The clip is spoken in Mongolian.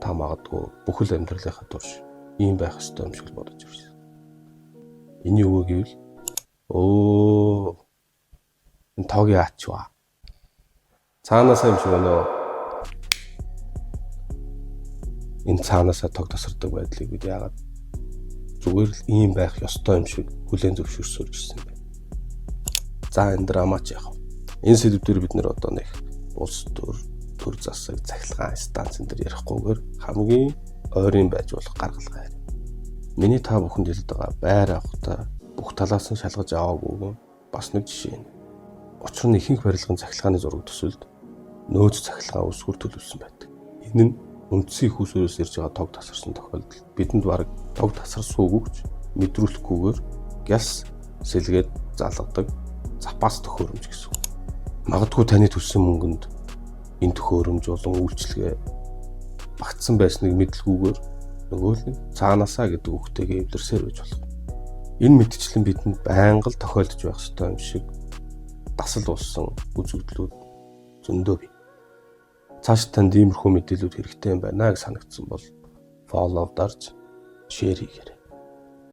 та магадгүй бүхэл амьдралынхаа турш ийм байх ёстой юм шиг бодож ирсэн. Энэ юу гэвэл энэ тогийн ачваа. Цаанаасаа юм шиг өнөө энэ цаанаасаа тог тасардаг байдлыг бид яагаад зүгээр л ийм байх ёстой юм шиг хүлээн зөвшөөрсөөр ирсэн бэ. За энэ драмач яах вэ? Энэ сэдвээр бид нэр одоо нэг улс төр засаг цахилгаан станцын дээр ярихгүйгээр хамгийн ойрын байж болох гаргалгаа ярь. Миний та бүхэнд хэлдэг байгаа байр авахта бүх талаас нь шалгаж аваагүй бас нэг жишээ. Учир нь ихэнх барилгын цахилгааны зураг төсөлд нөөц цахилгаан үсгүр төлөвлөсөн байдаг. Энэ нь үндсэн их усөөс ирж байгаа тог тасарсан тохиолдолд бидэнд бараг тог тасарсуугүйч мэдрүүлэхгүйгээр гялс сэлгээд залгадаг запас төхөөрөмж гэсэн. Магадгүй таны төлсөн мөнгөнд энэ төхөөрөмж болон үйлчлэгээ багтсан байсныг мэдлгүйгээр нөгөө л цаанаасаа гэдэг үгтэйгээ эвлэрсээр байж болох. Энэ мэтчлэн бидэнд байнга л тохиолдож байх ёстой юм шиг дасал болсон үзэгдлүүд зөндөө бий. Цааш танд иймэрхүү мэдээлүүд хэрэгтэй юм байна гэж санагдсан бол follow дарж share хийгээрэй.